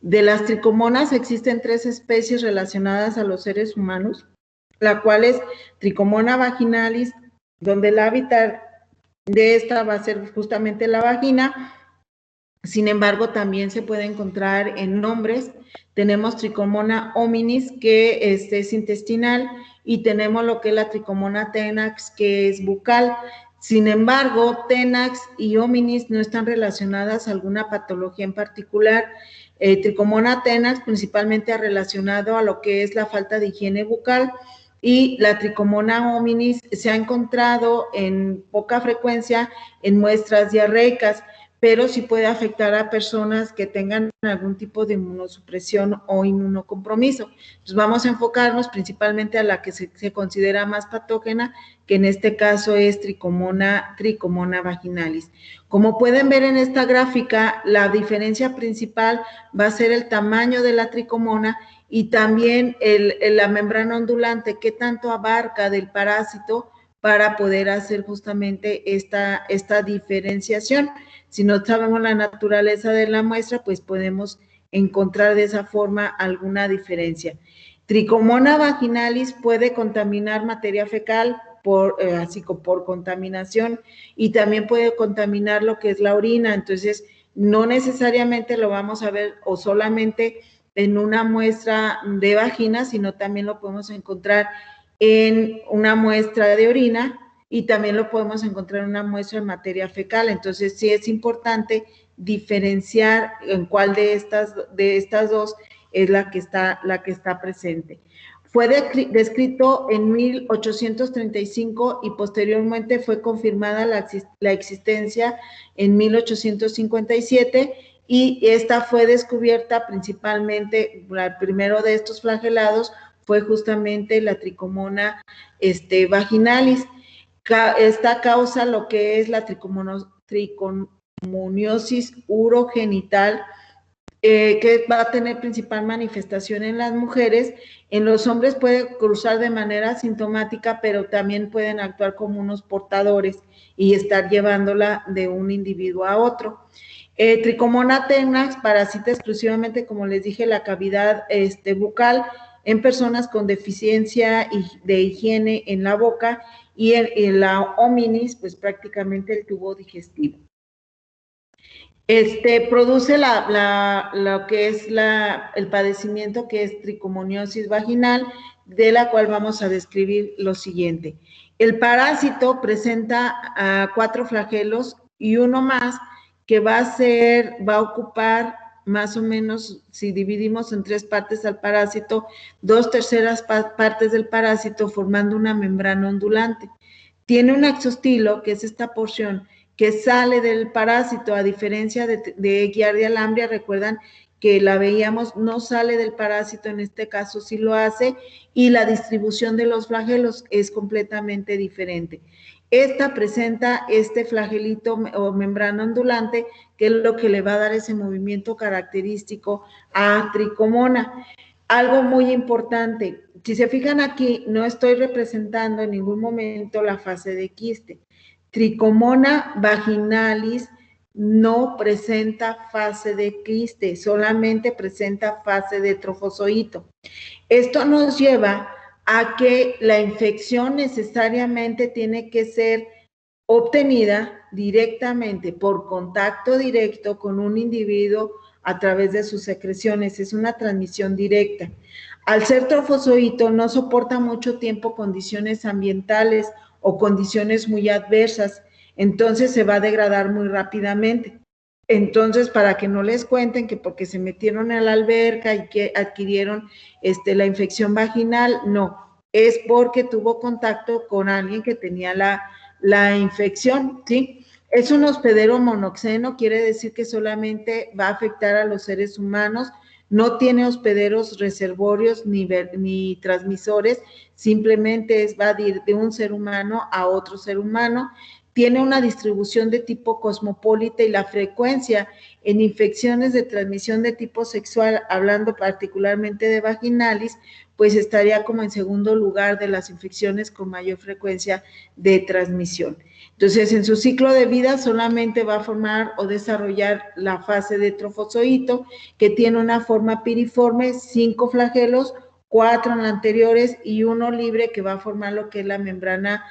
De las tricomonas existen 3 especies relacionadas a los seres humanos, la cual es Tricomona vaginalis, donde el hábitat de esta va a ser justamente la vagina. Sin embargo, también se puede encontrar en hombres. Tenemos Tricomona hominis, que es intestinal, y tenemos lo que es la Tricomona tenax, que es bucal. Sin embargo, tenax y hominis no están relacionadas a alguna patología en particular. Tricomona tenax principalmente relacionado a lo que es la falta de higiene bucal, y la Tricomona hominis se ha encontrado en poca frecuencia en muestras diarreicas, pero sí puede afectar a personas que tengan algún tipo de inmunosupresión o inmunocompromiso. Entonces vamos a enfocarnos principalmente a la que se considera más patógena, que en este caso es Tricomona vaginalis. Como pueden ver en esta gráfica, la diferencia principal va a ser el tamaño de la tricomona y también la membrana ondulante, qué tanto abarca del parásito para poder hacer justamente esta diferenciación. Si no sabemos la naturaleza de la muestra, pues podemos encontrar de esa forma alguna diferencia. Tricomona vaginalis puede contaminar materia fecal así como por contaminación, y también puede contaminar lo que es la orina. Entonces no necesariamente lo vamos a ver o solamente en una muestra de vagina, sino también lo podemos encontrar en una muestra de orina, y también lo podemos encontrar en una muestra de materia fecal. Entonces sí es importante diferenciar en cuál de estas dos es la que está presente. Fue descrito en 1835 y posteriormente fue confirmada la existencia en 1857, y esta fue descubierta principalmente, el primero de estos flagelados fue justamente la Tricomona vaginalis. Esta causa lo que es la tricomoniosis urogenital, que va a tener principal manifestación en las mujeres. En los hombres puede cruzar de manera asintomática, pero también pueden actuar como unos portadores y estar llevándola de un individuo a otro. Tricomona tenax parasita exclusivamente, como les dije, la cavidad bucal en personas con deficiencia de higiene en la boca, y en la hominis, pues prácticamente el tubo digestivo. Produce lo que es el padecimiento, que es tricomoniosis vaginal, de la cual vamos a describir lo siguiente. El parásito presenta 4 flagelos y uno más que va a ocupar más o menos, si dividimos en 3 partes al parásito, 2/3 partes del parásito formando una membrana ondulante. Tiene un exostilo, que es esta porción que sale del parásito, a diferencia de Giardia lamblia. Recuerdan que la veíamos, no sale del parásito, en este caso sí lo hace, y la distribución de los flagelos es completamente diferente. Esta presenta este flagelito o membrana ondulante, que es lo que le va a dar ese movimiento característico a Tricomona. Algo muy importante, si se fijan aquí, no estoy representando en ningún momento la fase de quiste. Tricomona vaginalis no presenta fase de quiste, solamente presenta fase de trofozoito. Esto nos lleva a que la infección necesariamente tiene que ser obtenida directamente por contacto directo con un individuo a través de sus secreciones. Es una transmisión directa. Al ser trofozoito no soporta mucho tiempo condiciones ambientales o condiciones muy adversas, entonces se va a degradar muy rápidamente. Entonces, para que no les cuenten que porque se metieron a la alberca y que adquirieron la infección vaginal, no, es porque tuvo contacto con alguien que tenía la infección, ¿sí? Es un hospedero monoxeno, quiere decir que solamente va a afectar a los seres humanos, no tiene hospederos reservorios ni transmisores, simplemente va de un ser humano a otro ser humano. Tiene una distribución de tipo cosmopolita, y la frecuencia en infecciones de transmisión de tipo sexual, hablando particularmente de vaginalis, pues estaría como en segundo lugar de las infecciones con mayor frecuencia de transmisión. Entonces, en su ciclo de vida solamente va a formar o desarrollar la fase de trofozoito, que tiene una forma piriforme, 5 flagelos, 4 en anteriores y 1 libre que va a formar lo que es la membrana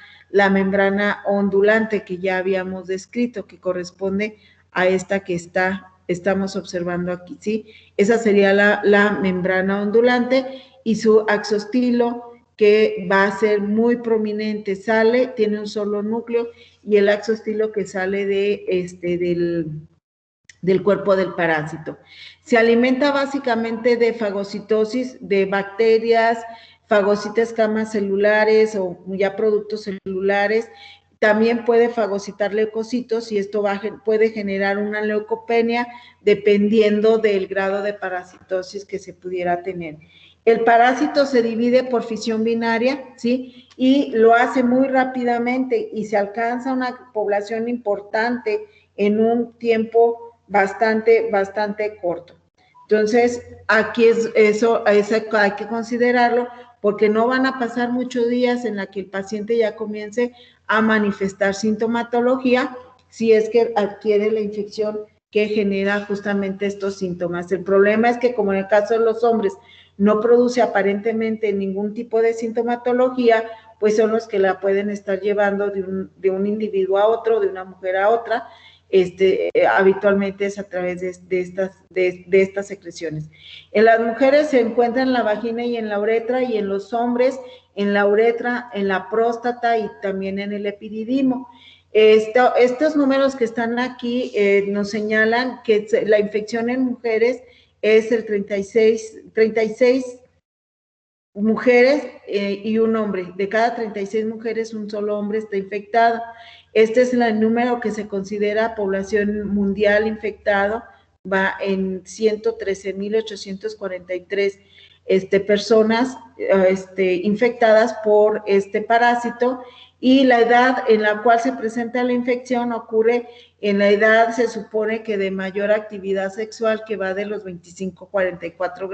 ondulante que ya habíamos descrito, que corresponde a esta que estamos observando aquí, ¿sí? Esa sería la membrana ondulante y su axostilo, que va a ser muy prominente, tiene un solo núcleo, y el axostilo que sale del cuerpo del parásito. Se alimenta básicamente de fagocitosis, de bacterias, fagocita escamas celulares o ya productos celulares. También puede fagocitar leucocitos y esto puede generar una leucopenia dependiendo del grado de parasitosis que se pudiera tener. El parásito se divide por fisión binaria, ¿sí? Y lo hace muy rápidamente y se alcanza una población importante en un tiempo bastante corto. Entonces, aquí eso hay que considerarlo porque no van a pasar muchos días en la que el paciente ya comience a manifestar sintomatología si es que adquiere la infección que genera justamente estos síntomas. El problema es que, como en el caso de los hombres, no produce aparentemente ningún tipo de sintomatología, pues son los que la pueden estar llevando de un individuo a otro, de una mujer a otra. Habitualmente es a través de estas secreciones. En las mujeres se encuentra en la vagina y en la uretra, y en los hombres en la uretra, en la próstata y también en el epididimo. Estos números que están aquí nos señalan que la infección en mujeres es el 36 mujeres y un hombre. De cada 36 mujeres, un solo hombre está infectado. Este es el número que se considera población mundial infectado, va en 113.843 personas infectadas por este parásito, y la edad en la cual se presenta la infección ocurre en la edad, se supone que de mayor actividad sexual, que va de los 25 a 44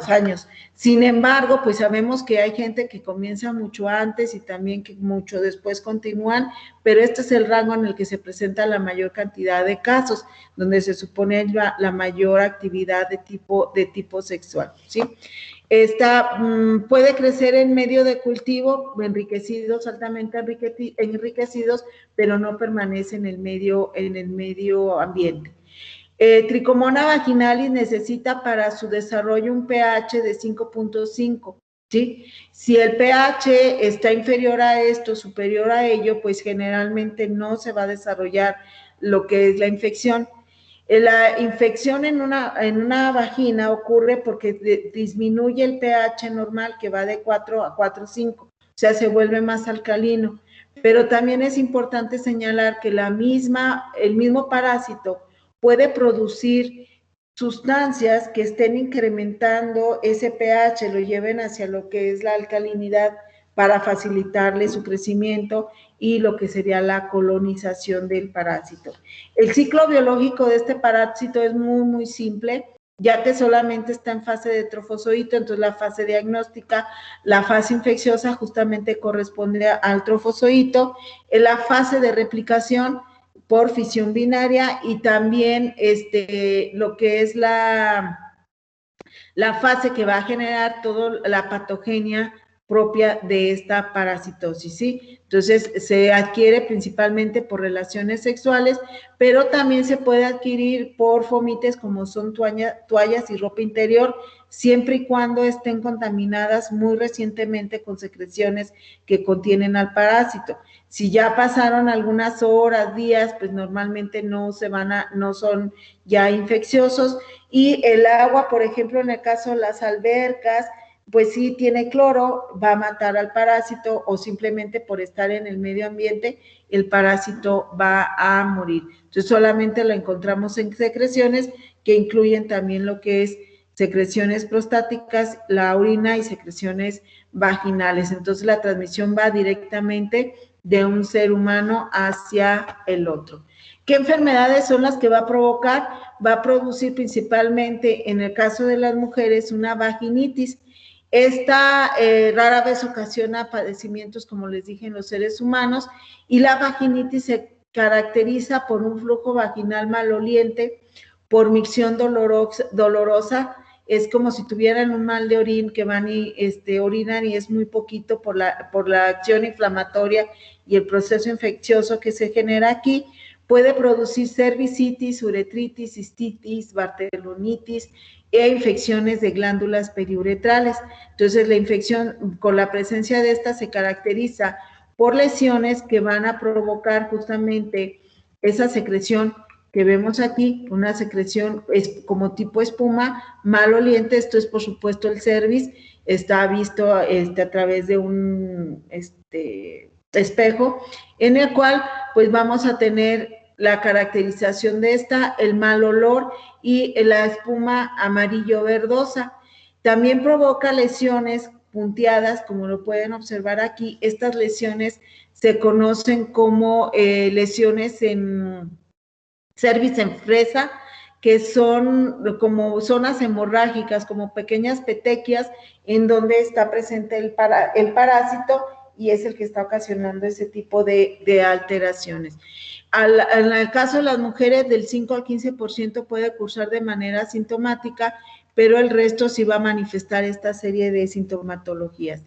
años. Sin embargo, pues sabemos que hay gente que comienza mucho antes y también que mucho después continúan, pero este es el rango en el que se presenta la mayor cantidad de casos, donde se supone la mayor actividad de tipo sexual, ¿sí? Puede crecer en medio de cultivo, altamente enriquecidos, pero no permanece en el medio ambiente. Trichomona vaginalis necesita para su desarrollo un pH de 5.5, ¿sí? Si el pH está inferior a esto, superior a ello, pues generalmente no se va a desarrollar lo que es la infección. La infección en una vagina ocurre porque disminuye el pH normal, que va de 4 a 4.5, o sea, se vuelve más alcalino. Pero también es importante señalar que el mismo parásito puede producir sustancias que estén incrementando ese pH, lo lleven hacia lo que es la alcalinidad para facilitarle su crecimiento y lo que sería la colonización del parásito. El ciclo biológico de este parásito es muy simple, ya que solamente está en fase de trofozoito. Entonces la fase diagnóstica, la fase infecciosa justamente corresponde al trofozoito, en la fase de replicación por fisión binaria, y también lo que es la fase que va a generar toda la patogenia propia de esta parasitosis, ¿sí? Entonces, se adquiere principalmente por relaciones sexuales, pero también se puede adquirir por fomites, como son toallas y ropa interior, siempre y cuando estén contaminadas muy recientemente con secreciones que contienen al parásito. Si ya pasaron algunas horas, días, pues normalmente no son ya infecciosos. Y el agua, por ejemplo, en el caso de las albercas, pues sí tiene cloro, va a matar al parásito, o simplemente por estar en el medio ambiente, el parásito va a morir. Entonces solamente lo encontramos en secreciones que incluyen también lo que es secreciones prostáticas, la orina y secreciones vaginales. Entonces la transmisión va directamente de un ser humano hacia el otro. ¿Qué enfermedades son las que va a provocar? Va a producir principalmente, en el caso de las mujeres, una vaginitis, Esta rara vez ocasiona padecimientos, como les dije, en los seres humanos, y la vaginitis se caracteriza por un flujo vaginal maloliente, por micción dolorosa, es como si tuvieran un mal de orín que van y orinan y es muy poquito por la acción inflamatoria y el proceso infeccioso que se genera aquí. Puede producir cervicitis, uretritis, cistitis, bartelonitis e infecciones de glándulas periuretrales. Entonces, la infección con la presencia de esta se caracteriza por lesiones que van a provocar justamente esa secreción que vemos aquí, una secreción como tipo espuma, maloliente. Esto es, por supuesto, el cervix, está visto a través de un espejo, en el cual pues vamos a tener la caracterización de esta, el mal olor y la espuma amarillo verdosa. También provoca lesiones punteadas, como lo pueden observar aquí. Estas lesiones se conocen como lesiones en cervix en fresa, que son como zonas hemorrágicas, como pequeñas petequias en donde está presente el parásito y es el que está ocasionando ese tipo de alteraciones. En el caso de las mujeres, del 5 al 15% puede cursar de manera asintomática, pero el resto sí va a manifestar esta serie de sintomatologías.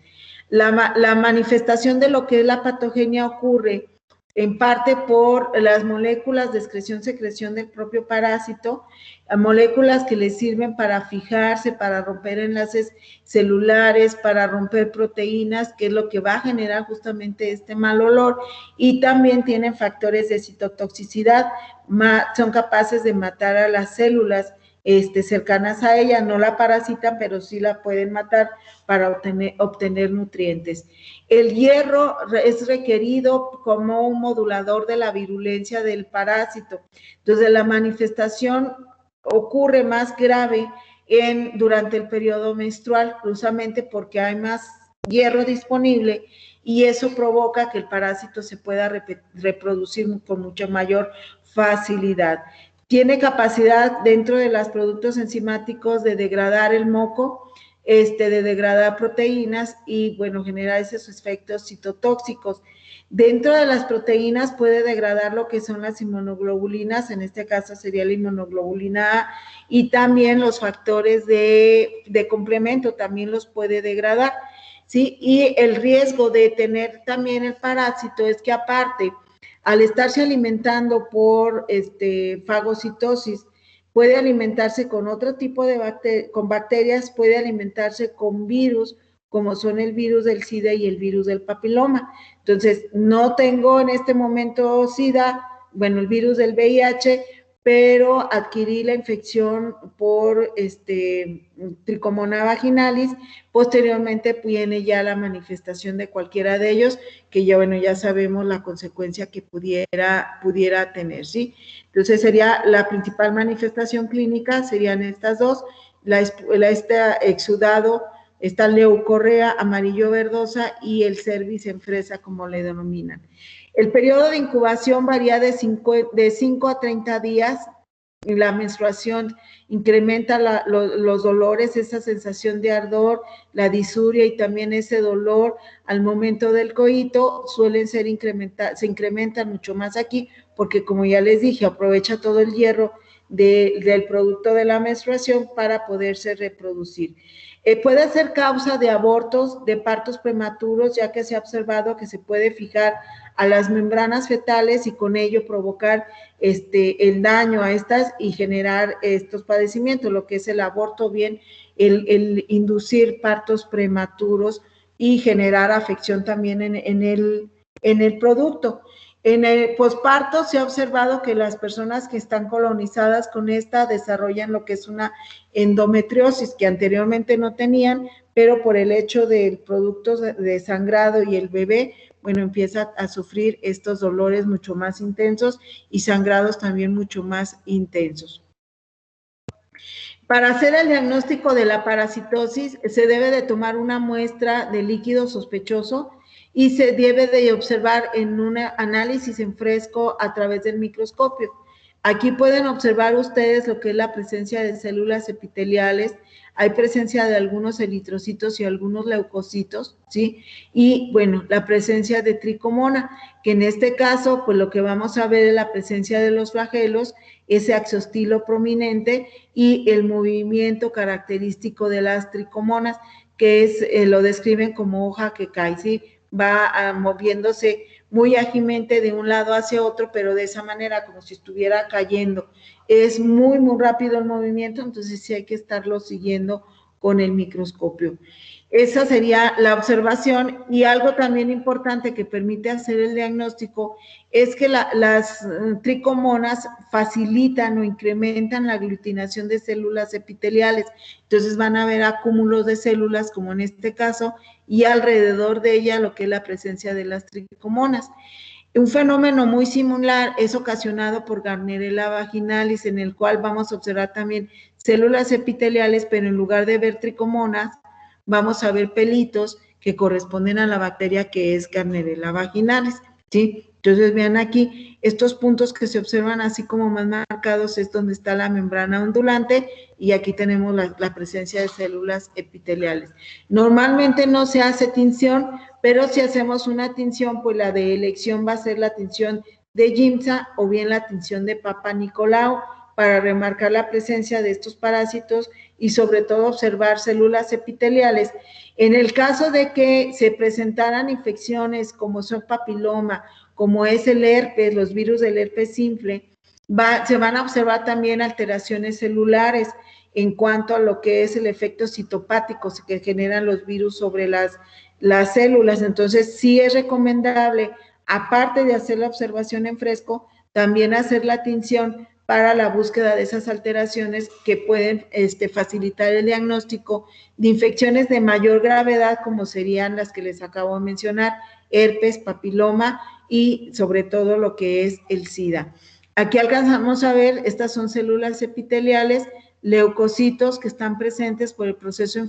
La manifestación de lo que es la patogenia ocurre en parte por las moléculas de excreción-secreción del propio parásito, moléculas que le sirven para fijarse, para romper enlaces celulares, para romper proteínas, que es lo que va a generar justamente este mal olor, y también tienen factores de citotoxicidad, son capaces de matar a las células cercanas a ella, no la parasitan, pero sí la pueden matar para obtener nutrientes. El hierro es requerido como un modulador de la virulencia del parásito. Entonces, la manifestación ocurre más grave durante el periodo menstrual, justamente porque hay más hierro disponible y eso provoca que el parásito se pueda reproducir con mucha mayor facilidad. Tiene capacidad dentro de los productos enzimáticos de degradar el moco, de degradar proteínas y, bueno, generar esos efectos citotóxicos. Dentro de las proteínas puede degradar lo que son las inmunoglobulinas, en este caso sería la inmunoglobulina A, y también los factores de complemento también los puede degradar, ¿sí? Y el riesgo de tener también el parásito es que aparte, al estarse alimentando por fagocitosis, puede alimentarse con otro tipo de bacterias, puede alimentarse con virus, como son el virus del SIDA y el virus del papiloma. Entonces, no tengo en este momento SIDA, bueno, el virus del VIH, pero adquirí la infección por Trichomonas vaginalis. Posteriormente viene ya la manifestación de cualquiera de ellos, que ya, bueno, ya sabemos la consecuencia que pudiera tener, ¿sí? Entonces, sería la principal manifestación clínica, serían estas dos, este exudado, esta leucorrea amarillo verdosa y el cervix en fresa, como le denominan. El periodo de incubación varía de 5 a 30 días. La menstruación incrementa los dolores, esa sensación de ardor, la disuria y también ese dolor al momento del coito se incrementan mucho más aquí, porque como ya les dije, aprovecha todo el hierro del producto de la menstruación para poderse reproducir. Puede ser causa de abortos, de partos prematuros, ya que se ha observado que se puede fijar a las membranas fetales y con ello provocar el daño a estas y generar estos padecimientos, lo que es el aborto, bien el inducir partos prematuros y generar afección también en el producto. En el posparto se ha observado que las personas que están colonizadas con esta desarrollan lo que es una endometriosis, que anteriormente no tenían, pero por el hecho del producto de sangrado y el bebé, bueno, empieza a sufrir estos dolores mucho más intensos y sangrados también mucho más intensos. Para hacer el diagnóstico de la parasitosis, se debe de tomar una muestra de líquido sospechoso y se debe de observar en un análisis en fresco a través del microscopio. Aquí pueden observar ustedes lo que es la presencia de células epiteliales, hay presencia de algunos eritrocitos y algunos leucocitos, ¿sí? Y, bueno, la presencia de tricomona, que en este caso, pues lo que vamos a ver es la presencia de los flagelos, ese axiostilo prominente y el movimiento característico de las tricomonas, que es, lo describen como hoja que cae, ¿sí? Va moviéndose muy ágilmente de un lado hacia otro, pero de esa manera, como si estuviera cayendo. Es muy rápido el movimiento, entonces sí hay que estarlo siguiendo con el microscopio. Esa sería la observación, y algo también importante que permite hacer el diagnóstico es que las tricomonas facilitan o incrementan la aglutinación de células epiteliales, entonces van a haber acúmulos de células, como en este caso, y alrededor de ella lo que es la presencia de las tricomonas. Un fenómeno muy similar es ocasionado por Gardnerella vaginalis, en el cual vamos a observar también células epiteliales, pero en lugar de ver tricomonas, vamos a ver pelitos que corresponden a la bacteria que es Gardnerella vaginalis, ¿sí? Entonces, vean aquí, estos puntos que se observan así como más marcados es donde está la membrana ondulante, y aquí tenemos la presencia de células epiteliales. Normalmente no se hace tinción, pero si hacemos una tinción, pues la de elección va a ser la tinción de Giemsa o bien la tinción de Papa Nicolau, para remarcar la presencia de estos parásitos y sobre todo observar células epiteliales. En el caso de que se presentaran infecciones como son papiloma, como es el herpes, los virus del herpes simple, se van a observar también alteraciones celulares en cuanto a lo que es el efecto citopático que generan los virus sobre las células. Entonces, sí es recomendable, aparte de hacer la observación en fresco, también hacer la tinción para la búsqueda de esas alteraciones que pueden facilitar el diagnóstico de infecciones de mayor gravedad, como serían las que les acabo de mencionar, herpes, papiloma y sobre todo lo que es el SIDA. Aquí alcanzamos a ver, estas son células epiteliales, leucocitos que están presentes por el proceso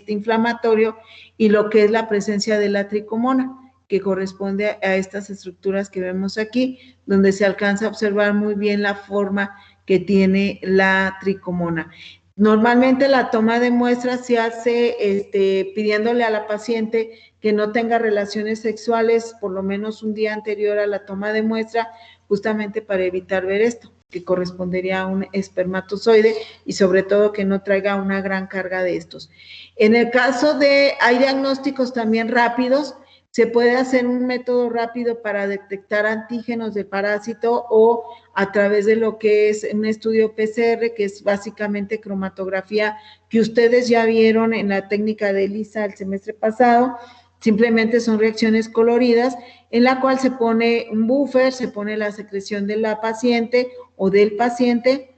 inflamatorio, y lo que es la presencia de la tricomona, que corresponde a estas estructuras que vemos aquí, donde se alcanza a observar muy bien la forma que tiene la tricomona. Normalmente la toma de muestras se hace pidiéndole a la paciente que no tenga relaciones sexuales por lo menos un día anterior a la toma de muestra, justamente para evitar ver esto, que correspondería a un espermatozoide, y sobre todo que no traiga una gran carga de estos. En el caso de, hay diagnósticos también rápidos, se puede hacer un método rápido para detectar antígenos de parásito, o a través de lo que es un estudio PCR, que es básicamente cromatografía, que ustedes ya vieron en la técnica de ELISA el semestre pasado. Simplemente son reacciones coloridas en la cual se pone un buffer, se pone la secreción de la paciente o del paciente,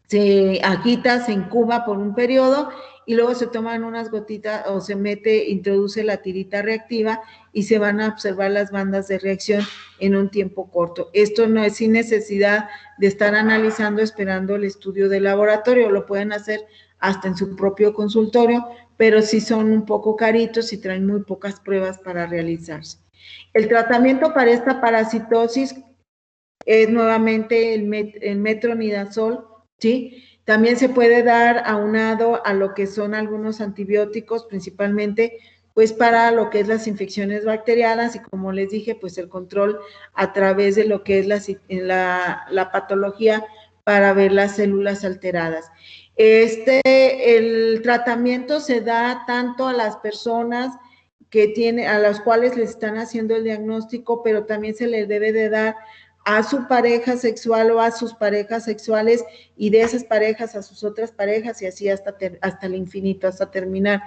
se agita, se incuba por un periodo y luego se toman unas gotitas o se introduce la tirita reactiva y se van a observar las bandas de reacción en un tiempo corto. Esto no es sin necesidad de estar analizando, esperando el estudio de laboratorio, lo pueden hacer hasta en su propio consultorio, pero sí son un poco caritos y traen muy pocas pruebas para realizarse. El tratamiento para esta parasitosis es nuevamente el metronidazol, ¿sí? También se puede dar aunado a lo que son algunos antibióticos, principalmente pues para lo que es las infecciones bacterianas, y como les dije, pues el control a través de lo que es la patología para ver las células alteradas. El tratamiento se da tanto a las personas a las cuales les están haciendo el diagnóstico, pero también se les debe de dar a su pareja sexual o a sus parejas sexuales, y de esas parejas a sus otras parejas, y así hasta el infinito, hasta terminar,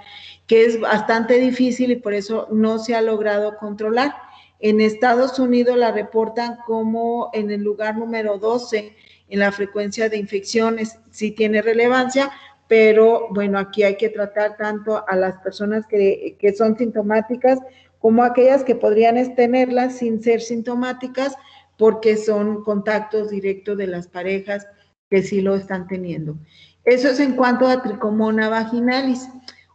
que es bastante difícil y por eso no se ha logrado controlar. En Estados Unidos la reportan como en el lugar número 12 en la frecuencia de infecciones. Sí tiene relevancia, pero bueno, aquí hay que tratar tanto a las personas que son sintomáticas como aquellas que podrían tenerlas sin ser sintomáticas, porque son contactos directos de las parejas que sí lo están teniendo. Eso es en cuanto a Tricomona vaginalis.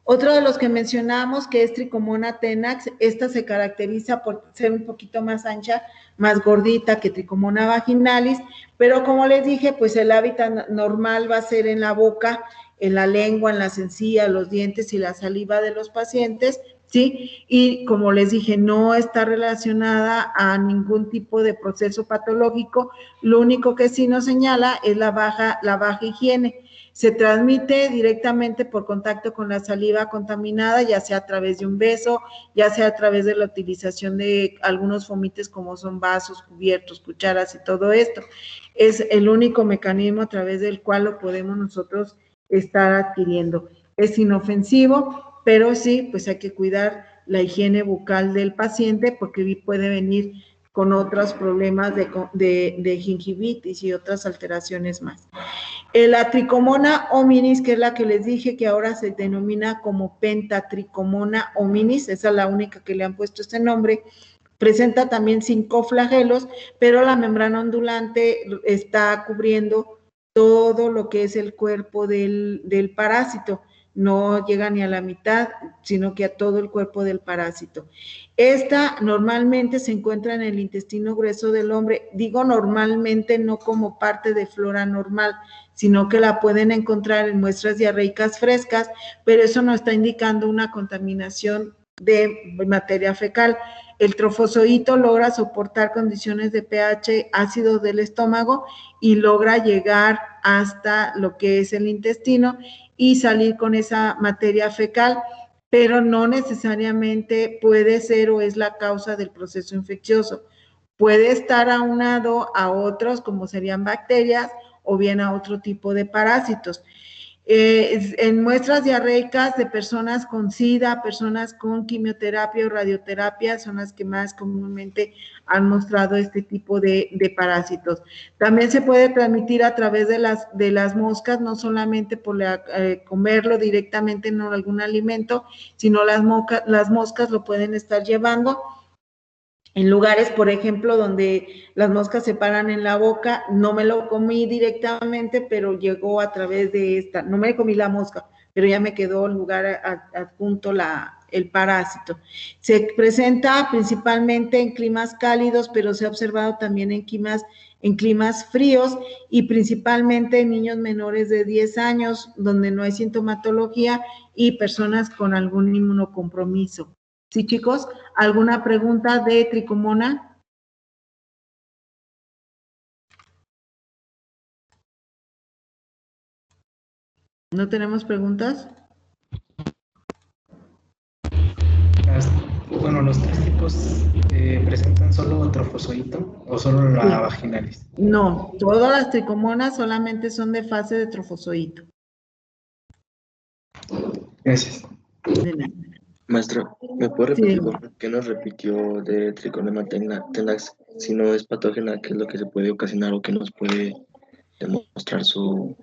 Otro de los que mencionamos, que es Trichomona tenax, esta se caracteriza por ser un poquito más ancha, más gordita que Trichomona vaginalis, pero como les dije, pues el hábitat normal va a ser en la boca, en la lengua, en las encías, los dientes y la saliva de los pacientes, ¿sí? Y como les dije, no está relacionada a ningún tipo de proceso patológico, lo único que sí nos señala es la baja higiene. Se transmite directamente por contacto con la saliva contaminada, ya sea a través de un beso, ya sea a través de la utilización de algunos fomites como son vasos, cubiertos, cucharas y todo esto. Es el único mecanismo a través del cual lo podemos nosotros estar adquiriendo. Es inofensivo, pero sí, pues hay que cuidar la higiene bucal del paciente porque puede venir con otros problemas de gingivitis y otras alteraciones más. La Trichomona hominis, que es la que les dije que ahora se denomina como Pentatrichomona hominis, esa es la única que le han puesto este nombre, presenta también 5 flagelos, pero la membrana ondulante está cubriendo todo lo que es el cuerpo del parásito, no llega ni a la mitad, sino que a todo el cuerpo del parásito. Esta normalmente se encuentra en el intestino grueso del hombre, digo normalmente no como parte de flora normal, sino que la pueden encontrar en muestras diarreicas frescas, pero eso no está indicando una contaminación de materia fecal. El trofozoito logra soportar condiciones de pH ácido del estómago y logra llegar hasta lo que es el intestino y salir con esa materia fecal, pero no necesariamente puede ser o es la causa del proceso infeccioso. Puede estar aunado a otros, como serían bacterias, o bien a otro tipo de parásitos. En muestras diarreicas de personas con SIDA, personas con quimioterapia o radioterapia, son las que más comúnmente han mostrado este tipo de parásitos. También se puede transmitir a través de las moscas, no solamente por comerlo directamente en algún alimento, sino las moscas lo pueden estar llevando. En lugares, por ejemplo, donde las moscas se paran en la boca, no me lo comí directamente, pero llegó a través de esta, no me comí la mosca, pero ya me quedó el lugar adjunto el parásito. Se presenta principalmente en climas cálidos, pero se ha observado también en climas fríos y principalmente en niños menores de 10 años, donde no hay sintomatología y personas con algún inmunocompromiso. ¿Sí, chicos? ¿Alguna pregunta de Trichomona? ¿No tenemos preguntas? Bueno, los 3 tipos presentan solo trofozoito o solo la vaginalis. No, todas las tricomonas solamente son de fase de trofozoito. Gracias. De nada. Maestra, ¿me puede repetir Sí. por qué nos repitió de Trichomona tenax? Si no es patógena, ¿qué es lo que se puede ocasionar o qué nos puede demostrar su...?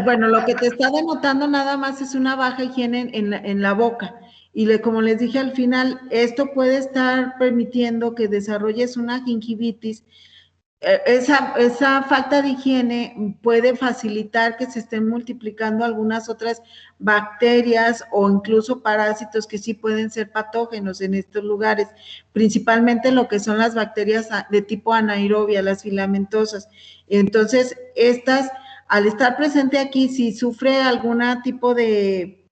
Bueno, lo que te está denotando nada más es una baja higiene en la boca. Y como les dije al final, esto puede estar permitiendo que desarrolles una gingivitis. Esa falta de higiene puede facilitar que se estén multiplicando algunas otras bacterias o incluso parásitos que sí pueden ser patógenos en estos lugares, principalmente lo que son las bacterias de tipo anaerobia, las filamentosas. Entonces, estas, al estar presente aquí, si sufre algún tipo de,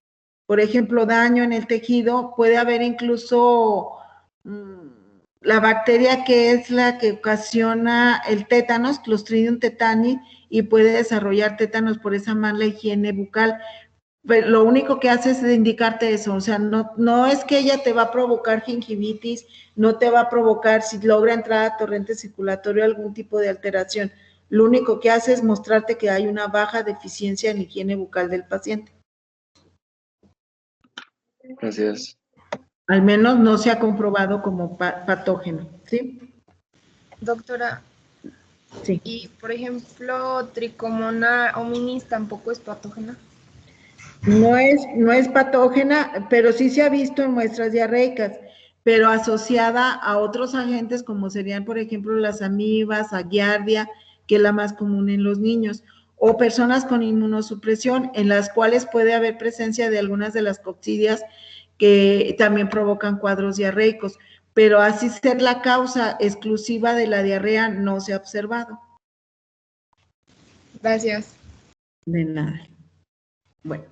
por ejemplo, daño en el tejido, puede haber incluso la bacteria que es la que ocasiona el tétanos, Clostridium tetani, y puede desarrollar tétanos por esa mala higiene bucal. Pero lo único que hace es indicarte eso, o sea, no es que ella te va a provocar gingivitis, no te va a provocar, si logra entrar a torrente circulatorio, algún tipo de alteración. Lo único que hace es mostrarte que hay una baja deficiencia en la higiene bucal del paciente. Gracias. Al menos no se ha comprobado como patógeno, ¿sí? Doctora, sí. Y, por ejemplo, Trichomona hominis tampoco es patógena. No es patógena, pero sí se ha visto en muestras diarreicas, pero asociada a otros agentes como serían, por ejemplo, las amibas, a giardia, que es la más común en los niños, o personas con inmunosupresión, en las cuales puede haber presencia de algunas de las coccidias que también provocan cuadros diarreicos, pero así ser la causa exclusiva de la diarrea no se ha observado. Gracias. De nada. Bueno,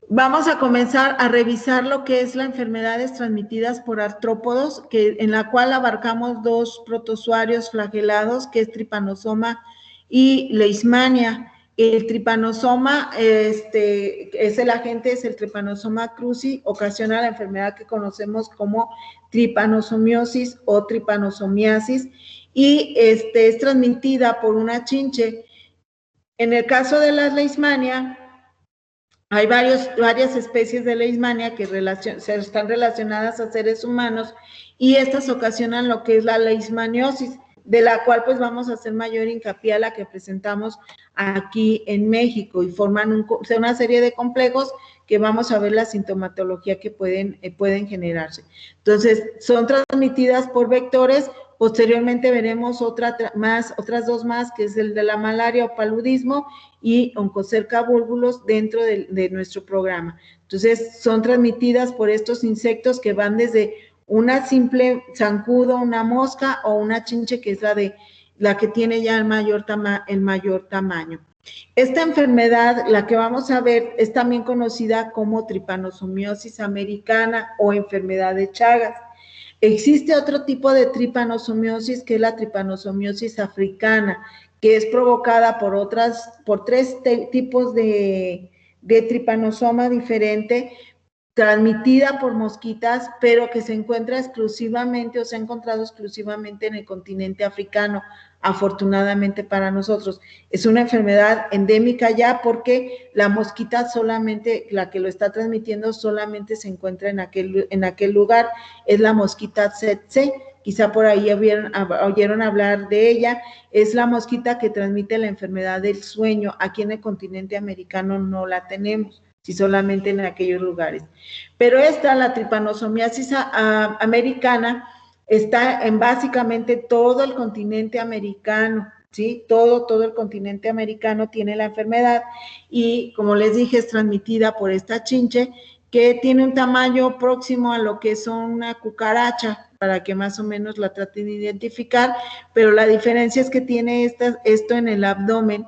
vamos a comenzar a revisar lo que es las enfermedades transmitidas por artrópodos, en la cual abarcamos 2 protozoarios flagelados, que es Trypanosoma y Leishmania. El Trypanosoma, es el agente, es el Trypanosoma cruzi, ocasiona la enfermedad que conocemos como tripanosomiasis o tripanosomiasis, y es transmitida por una chinche. En el caso de la Leishmania, hay varias especies de Leishmania que están relacionadas a seres humanos, y estas ocasionan lo que es la leishmaniosis, de la cual pues vamos a hacer mayor hincapié a la que presentamos aquí en México, y forman una serie de complejos que vamos a ver la sintomatología que pueden generarse. Entonces, son transmitidas por vectores. Posteriormente veremos otras 2 más, que es el de la malaria o paludismo y oncocerca bulbulus dentro de nuestro programa. Entonces, son transmitidas por estos insectos que van desde una simple zancudo, una mosca o una chinche, que es la que tiene ya el mayor tamaño. Esta enfermedad, la que vamos a ver, es también conocida como tripanosomiasis americana o enfermedad de Chagas. Existe otro tipo de tripanosomiasis, que es la tripanosomiasis africana, que es provocada por 3 tipos de tripanosoma diferente, transmitida por mosquitas, pero que se encuentra exclusivamente, o se ha encontrado exclusivamente en el continente africano, afortunadamente para nosotros. Es una enfermedad endémica ya, porque la mosquita solamente, la que lo está transmitiendo, solamente se encuentra en aquel lugar, es la mosquita tsetse. Quizá por ahí oyeron hablar de ella. Es la mosquita que transmite la enfermedad del sueño. Aquí en el continente americano no la tenemos, si solamente en aquellos lugares. Pero la tripanosomiasis americana, está en básicamente todo el continente americano, ¿sí? Todo el continente americano tiene la enfermedad, y como les dije, es transmitida por esta chinche, que tiene un tamaño próximo a lo que son una cucaracha, para que más o menos la traten de identificar, pero la diferencia es que tiene esto en el abdomen.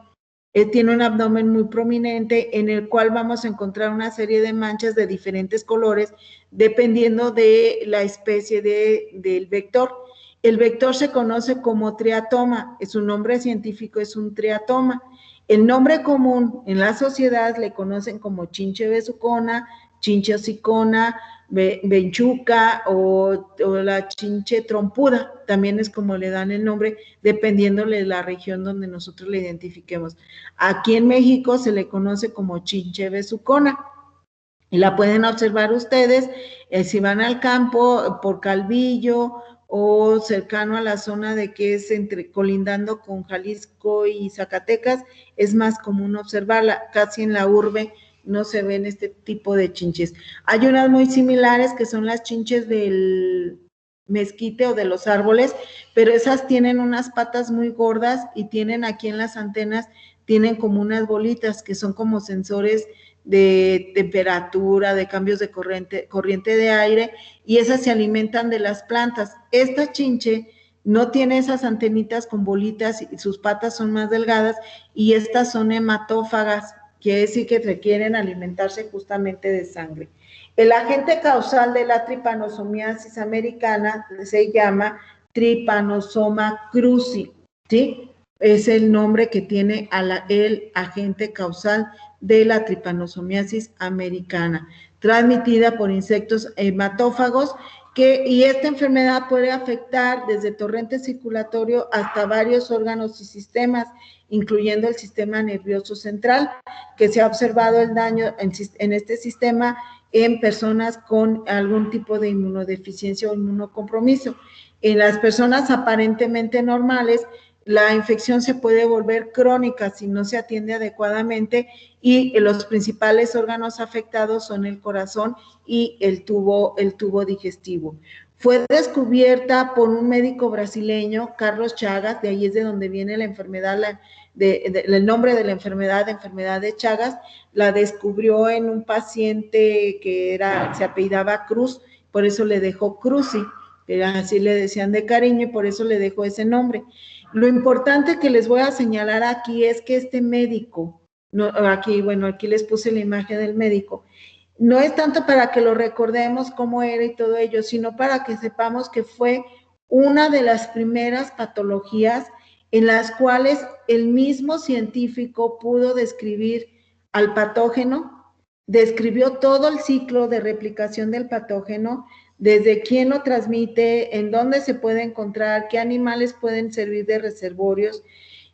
Tiene un abdomen muy prominente, en el cual vamos a encontrar una serie de manchas de diferentes colores, dependiendo de la especie del vector. El vector se conoce como triatoma, su nombre científico es un triatoma. El nombre común en la sociedad le conocen como chinche besucona, chinche hocicona, benchuca o la chinche trompuda, también es como le dan el nombre, dependiendo de la región donde nosotros le identifiquemos. Aquí en México se le conoce como chinche besucona, y la pueden observar ustedes si van al campo, por Calvillo o cercano a la zona de que es colindando con Jalisco y Zacatecas, es más común observarla. Casi en la urbe no se ven este tipo de chinches. Hay unas muy similares, que son las chinches del mezquite o de los árboles, pero esas tienen unas patas muy gordas, y tienen aquí en las antenas, tienen como unas bolitas que son como sensores de temperatura, de cambios de corriente de aire, y esas se alimentan de las plantas. Esta chinche no tiene esas antenitas con bolitas, y sus patas son más delgadas, y estas son hematófagas, quiere decir que requieren alimentarse justamente de sangre. El agente causal de la tripanosomiasis americana se llama Trypanosoma cruzi, ¿sí? Es el nombre que tiene el agente causal de la tripanosomiasis americana, transmitida por insectos hematófagos, y esta enfermedad puede afectar desde torrente circulatorio hasta varios órganos y sistemas, incluyendo el sistema nervioso central, que se ha observado el daño en este sistema en personas con algún tipo de inmunodeficiencia o inmunocompromiso. En las personas aparentemente normales, la infección se puede volver crónica si no se atiende adecuadamente, y los principales órganos afectados son el corazón y el tubo digestivo. Fue descubierta por un médico brasileño, Carlos Chagas, de ahí es de donde viene la enfermedad, el nombre de la enfermedad de Chagas. La descubrió en un paciente que se apellidaba Cruz, por eso le dejó Cruzi, así le decían de cariño y por eso le dejó ese nombre. Lo importante que les voy a señalar aquí es que este médico, aquí les puse la imagen del médico, no es tanto para que lo recordemos cómo era y todo ello, sino para que sepamos que fue una de las primeras patologías en las cuales el mismo científico pudo describir al patógeno, describió todo el ciclo de replicación del patógeno, desde quién lo transmite, en dónde se puede encontrar, qué animales pueden servir de reservorios,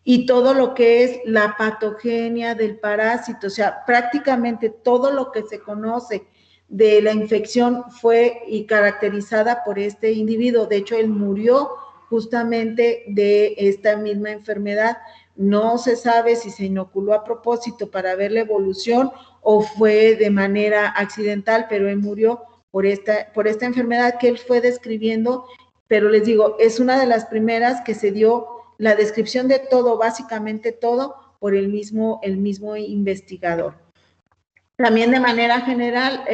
y todo lo que es la patogenia del parásito, o sea, prácticamente todo lo que se conoce de la infección fue y caracterizada por este individuo. De hecho, él murió justamente de esta misma enfermedad. No se sabe si se inoculó a propósito para ver la evolución o fue de manera accidental, pero él murió por esta enfermedad que él fue describiendo, pero les digo, es una de las primeras que se dio la descripción de todo, básicamente todo, por el mismo investigador. También de manera general,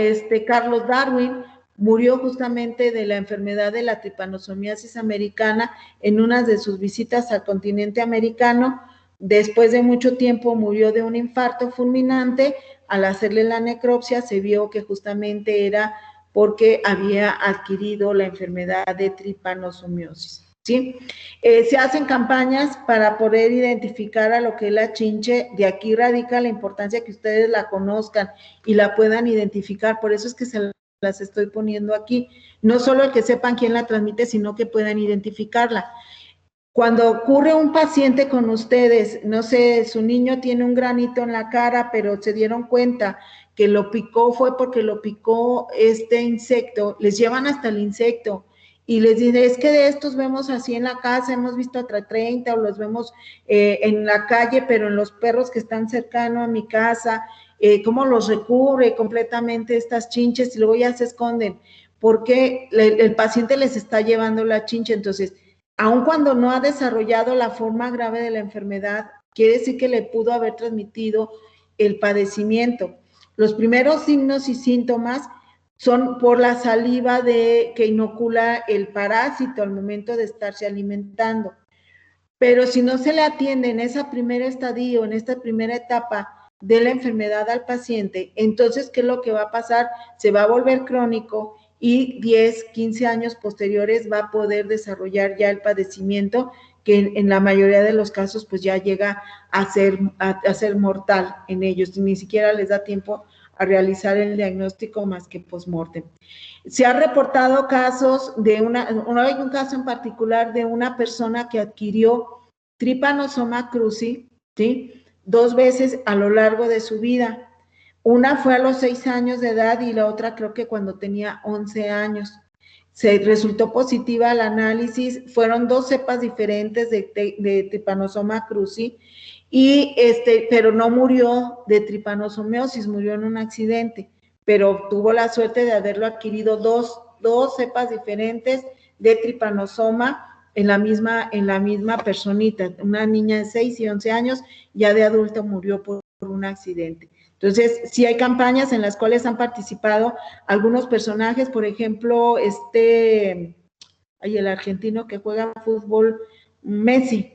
Carlos Darwin murió justamente de la enfermedad de la tripanosomiasis americana en una de sus visitas al continente americano. Después de mucho tiempo murió de un infarto fulminante. Al hacerle la necropsia se vio que justamente era porque había adquirido la enfermedad de tripanosomiasis. ¿Sí? Se hacen campañas para poder identificar a lo que es la chinche. De aquí radica la importancia que ustedes la conozcan y la puedan identificar. Por eso es que se las estoy poniendo aquí. No solo el que sepan quién la transmite, sino que puedan identificarla. Cuando ocurre un paciente con ustedes, no sé, su niño tiene un granito en la cara, pero se dieron cuenta que lo picó, fue porque lo picó este insecto, les llevan hasta el insecto y les dicen, es que de estos vemos así en la casa, hemos visto hasta 30 o los vemos en la calle, pero en los perros que están cercanos a mi casa, cómo los recubre completamente estas chinches y luego ya se esconden, porque el paciente les está llevando la chinche. Entonces, aun cuando no ha desarrollado la forma grave de la enfermedad, quiere decir que le pudo haber transmitido el padecimiento. Los primeros signos y síntomas son por la saliva que inocula el parásito al momento de estarse alimentando. Pero si no se le atiende en esa primera estadio, en esta primera etapa de la enfermedad al paciente, entonces, ¿qué es lo que va a pasar? Se va a volver crónico y 10, 15 años posteriores va a poder desarrollar ya el padecimiento que en la mayoría de los casos pues ya llega a ser mortal en ellos, ni siquiera les da tiempo a realizar el diagnóstico más que post-mortem. Se ha reportado casos hay un caso en particular de una persona que adquirió Trypanosoma cruzi, ¿sí? 2 veces a lo largo de su vida. Una fue a los 6 años de edad y la otra creo que cuando tenía 11 años. Se resultó positiva al análisis, fueron 2 cepas diferentes de Trypanosoma cruzi, pero no murió de tripanosomiasis, murió en un accidente, pero tuvo la suerte de haberlo adquirido dos cepas diferentes de tripanosoma en la misma personita. Una niña de 6 y 11 años, ya de adulta, murió por un accidente. Entonces, sí hay campañas en las cuales han participado algunos personajes, por ejemplo, el argentino que juega fútbol, Messi,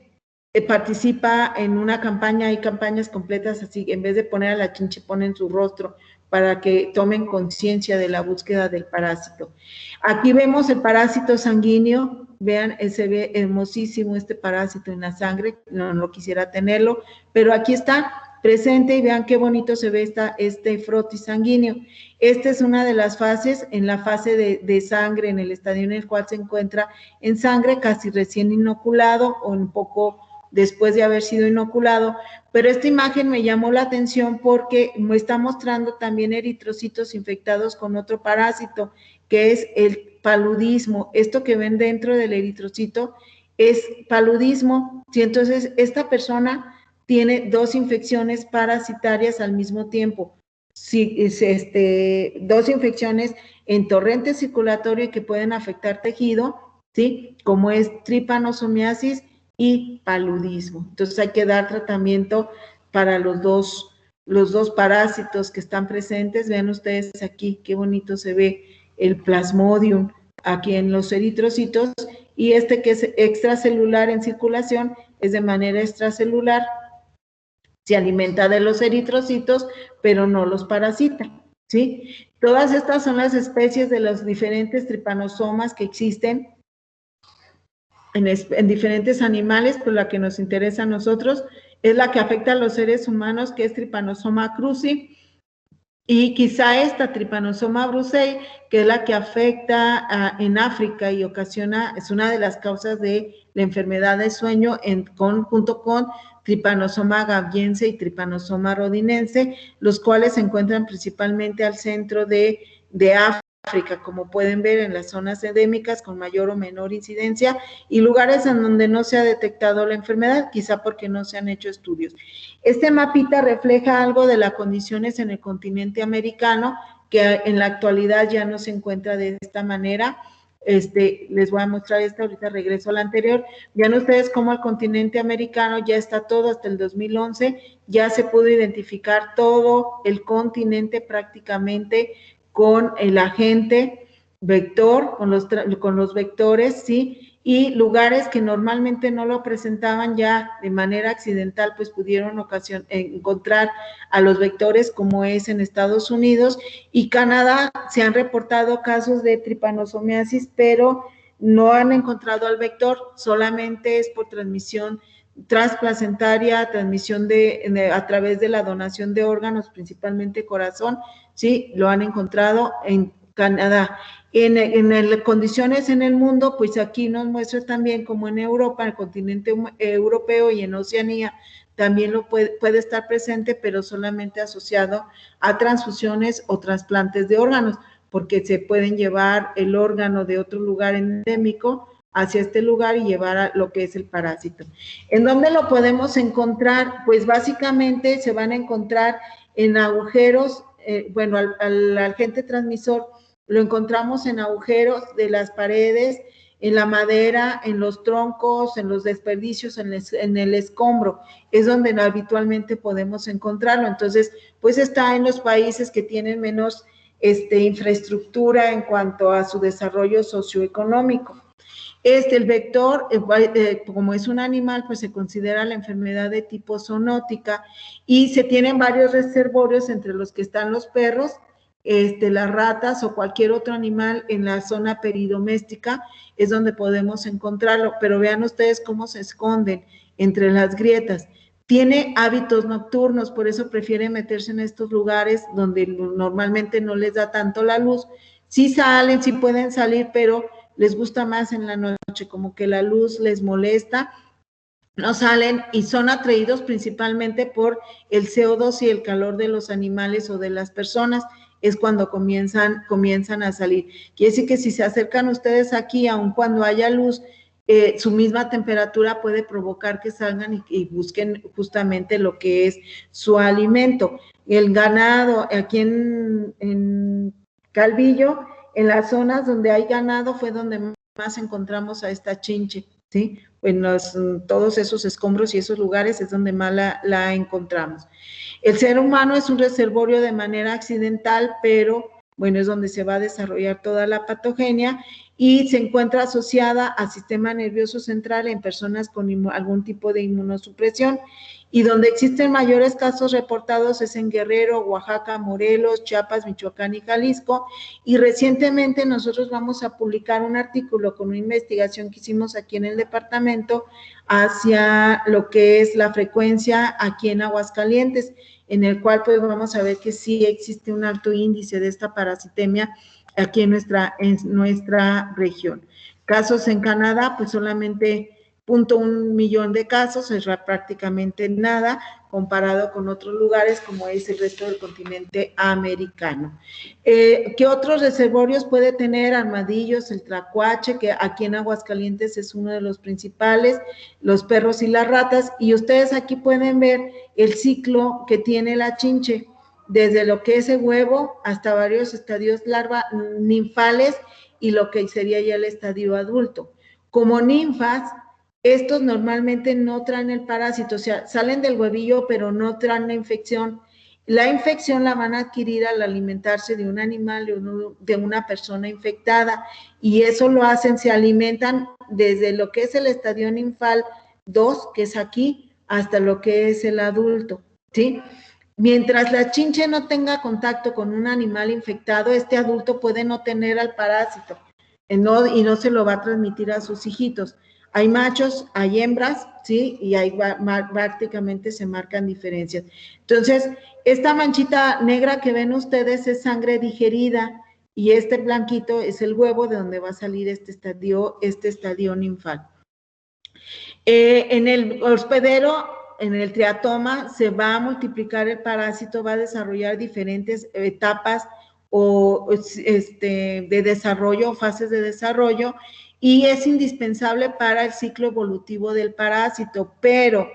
participa en una campaña, hay campañas completas así, en vez de poner a la chinche, ponen su rostro para que tomen conciencia de la búsqueda del parásito. Aquí vemos el parásito sanguíneo, vean, se ve hermosísimo este parásito en la sangre, no quisiera tenerlo, pero aquí está presente y vean qué bonito se ve este frotis sanguíneo. Esta es una de las fases, en la fase de sangre, en el estadio en el cual se encuentra en sangre, casi recién inoculado o un poco después de haber sido inoculado, pero esta imagen me llamó la atención porque me está mostrando también eritrocitos infectados con otro parásito, que es el paludismo. Esto que ven dentro del eritrocito es paludismo. Sí, entonces esta persona tiene 2 infecciones parasitarias al mismo tiempo, dos infecciones en torrente circulatorio que pueden afectar tejido, ¿sí? Como es tripanosomiasis y paludismo. Entonces hay que dar tratamiento para los dos parásitos que están presentes. Vean ustedes aquí qué bonito se ve el plasmodium aquí en los eritrocitos, y que es extracelular en circulación es de manera extracelular, se alimenta de los eritrocitos, pero no los parasita, ¿sí? Todas estas son las especies de los diferentes tripanosomas que existen en diferentes animales, pero la que nos interesa a nosotros es la que afecta a los seres humanos, que es Trypanosoma cruzi, y quizá esta Trypanosoma brucei, que es la que afecta en África y ocasiona, es una de las causas de la enfermedad de sueño junto con Trypanosoma gabiense y Trypanosoma rodinense, los cuales se encuentran principalmente al centro de África, como pueden ver en las zonas endémicas con mayor o menor incidencia y lugares en donde no se ha detectado la enfermedad, quizá porque no se han hecho estudios. Este mapita refleja algo de las condiciones en el continente americano, que en la actualidad ya no se encuentra de esta manera. Les voy a mostrar ahorita regreso a la anterior. Vean ustedes cómo el continente americano ya está todo hasta el 2011, ya se pudo identificar todo el continente prácticamente con el agente vector, con los vectores, ¿sí? Y lugares que normalmente no lo presentaban ya de manera accidental, pues pudieron encontrar a los vectores, como es en Estados Unidos y Canadá. Se han reportado casos de tripanosomiasis, pero no han encontrado al vector, solamente es por transmisión transplacentaria, transmisión a través de la donación de órganos, principalmente corazón, sí, lo han encontrado en Canadá. En condiciones en el mundo, pues aquí nos muestra también como en Europa, en el continente europeo y en Oceanía, también puede estar presente, pero solamente asociado a transfusiones o trasplantes de órganos, porque se pueden llevar el órgano de otro lugar endémico hacia este lugar y llevar a lo que es el parásito. ¿En dónde lo podemos encontrar? Pues básicamente se van a encontrar en agujeros, bueno, al agente transmisor lo encontramos en agujeros de las paredes, en la madera, en los troncos, en los desperdicios, en el escombro, es donde habitualmente podemos encontrarlo. Entonces, pues está en los países que tienen menos infraestructura en cuanto a su desarrollo socioeconómico. El vector, como es un animal, pues se considera la enfermedad de tipo zoonótica y se tienen varios reservorios, entre los que están los perros, las ratas o cualquier otro animal en la zona peridoméstica, es donde podemos encontrarlo, pero vean ustedes cómo se esconden entre las grietas. Tiene hábitos nocturnos, por eso prefiere meterse en estos lugares donde normalmente no les da tanto la luz. Sí salen, sí pueden salir, pero les gusta más en la noche, como que la luz les molesta, no salen y son atraídos principalmente por el CO2 y el calor de los animales o de las personas, es cuando comienzan a salir. Quiere decir que si se acercan ustedes aquí, aun cuando haya luz, su misma temperatura puede provocar que salgan y busquen justamente lo que es su alimento. El ganado, aquí en Calvillo, en las zonas donde hay ganado fue donde más encontramos a esta chinche, ¿sí? En todos esos escombros y esos lugares es donde más la encontramos. El ser humano es un reservorio de manera accidental, pero bueno, es donde se va a desarrollar toda la patogenia y se encuentra asociada al sistema nervioso central en personas con algún tipo de inmunosupresión, y donde existen mayores casos reportados es en Guerrero, Oaxaca, Morelos, Chiapas, Michoacán y Jalisco, y recientemente nosotros vamos a publicar un artículo con una investigación que hicimos aquí en el departamento hacia lo que es la frecuencia aquí en Aguascalientes, en el cual pues vamos a ver que sí existe un alto índice de esta parasitemia aquí en nuestra región. Casos en Canadá, pues solamente 0.1 millón de casos, es prácticamente nada comparado con otros lugares como es el resto del continente americano. ¿Qué otros reservorios puede tener? Armadillos, el tlacuache, que aquí en Aguascalientes es uno de los principales, los perros y las ratas, y ustedes aquí pueden ver el ciclo que tiene la chinche. desde lo que es el huevo hasta varios estadios larva ninfales y lo que sería ya el estadio adulto. Como ninfas, estos normalmente no traen el parásito, o sea, salen del huevillo, pero no traen la infección. La infección la van a adquirir al alimentarse de un animal, de una persona infectada, y eso lo hacen, se alimentan desde lo que es el estadio ninfal 2, que es aquí, hasta lo que es el adulto, ¿sí? Mientras la chinche no tenga contacto con un animal infectado, este adulto puede no tener al parásito y no se lo va a transmitir a sus hijitos. Hay machos, hay hembras, ¿sí? Y ahí prácticamente se marcan diferencias. Entonces, esta manchita negra que ven ustedes es sangre digerida y este blanquito es el huevo de donde va a salir este estadio ninfal. En el hospedero, en el triatoma, se va a multiplicar el parásito, va a desarrollar diferentes etapas de desarrollo, fases de desarrollo, y es indispensable para el ciclo evolutivo del parásito, pero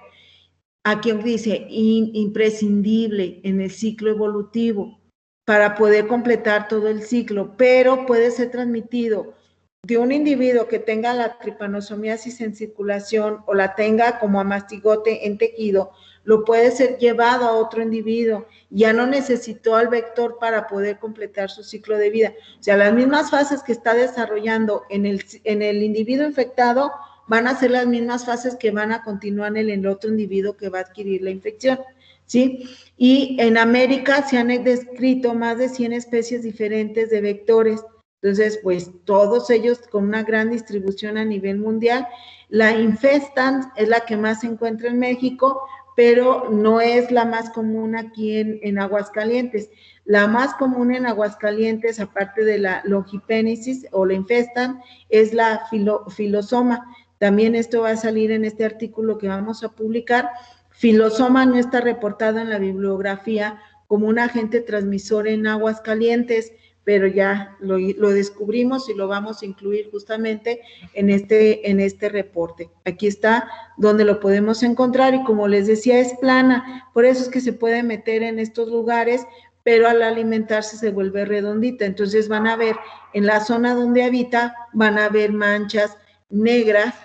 aquí dice imprescindible en el ciclo evolutivo para poder completar todo el ciclo, pero puede ser transmitido de un individuo que tenga la tripanosomiasis en circulación o la tenga como amastigote en tejido, lo puede ser llevado a otro individuo. Ya no necesitó al vector para poder completar su ciclo de vida. O sea, las mismas fases que está desarrollando en el individuo infectado van a ser las mismas fases que van a continuar en el otro individuo que va a adquirir la infección, ¿sí? Y en América se han descrito más de 100 especies diferentes de vectores. Entonces, pues todos ellos con una gran distribución a nivel mundial. La infestans es la que más se encuentra en México, pero no es la más común aquí en Aguascalientes. La más común en Aguascalientes, aparte de la longipénisis o la infestan, es la filosoma. También esto va a salir en este artículo que vamos a publicar. Filosoma no está reportado en la bibliografía como un agente transmisor en Aguascalientes, pero ya lo descubrimos y lo vamos a incluir justamente en este reporte. Aquí está donde lo podemos encontrar y como les decía es plana, por eso es que se puede meter en estos lugares, pero al alimentarse se vuelve redondita. Entonces van a ver en la zona donde habita, van a ver manchas negras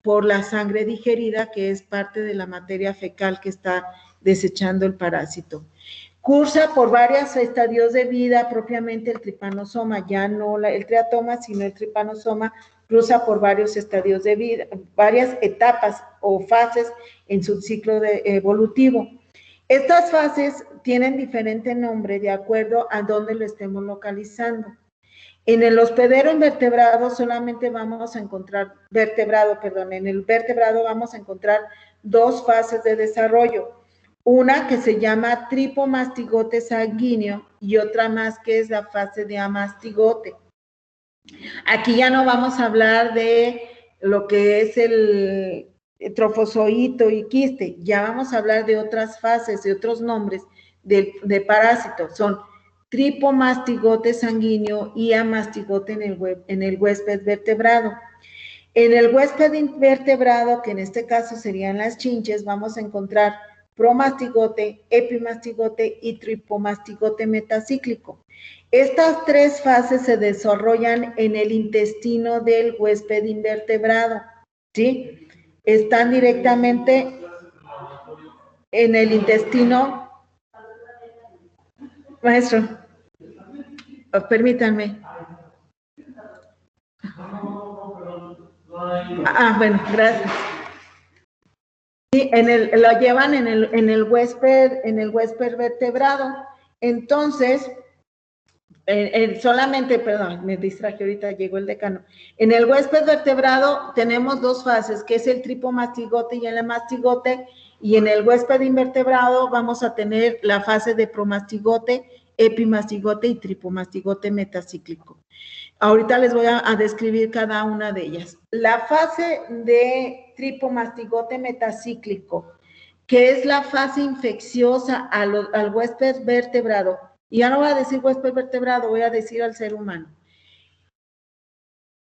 por la sangre digerida, que es parte de la materia fecal que está desechando el parásito. Cursa por varios estadios de vida, propiamente el tripanosoma, ya no el triatoma, sino el tripanosoma, cruza por varios estadios de vida, varias etapas o fases en su ciclo evolutivo. Estas fases tienen diferente nombre de acuerdo a dónde lo estemos localizando. En el hospedero invertebrado solamente vamos a encontrar, en el vertebrado vamos a encontrar dos fases de desarrollo. Una que se llama tripomastigote sanguíneo y otra más que es la fase de amastigote. Aquí ya no vamos a hablar de lo que es el trofozoito y quiste, ya vamos a hablar de otras fases, de otros nombres de parásitos. Son tripomastigote sanguíneo y amastigote en el huésped vertebrado. En el huésped invertebrado, que en este caso serían las chinches, vamos a encontrar promastigote, epimastigote y tripomastigote metacíclico. Estas tres fases se desarrollan en el intestino del huésped invertebrado, ¿sí? Están directamente en el intestino. Maestro, permítanme. Bueno, gracias. Sí, lo llevan en el huésped vertebrado. Entonces, solamente, perdón, me distraje ahorita, llegó el decano. En el huésped vertebrado tenemos dos fases, que es el tripomastigote y el amastigote, y en el huésped invertebrado vamos a tener la fase de promastigote, epimastigote y tripomastigote metacíclico. Ahorita les voy a describir cada una de ellas. La fase de tripomastigote metacíclico, que es la fase infecciosa al huésped vertebrado, y ya no voy a decir huésped vertebrado, voy a decir al ser humano.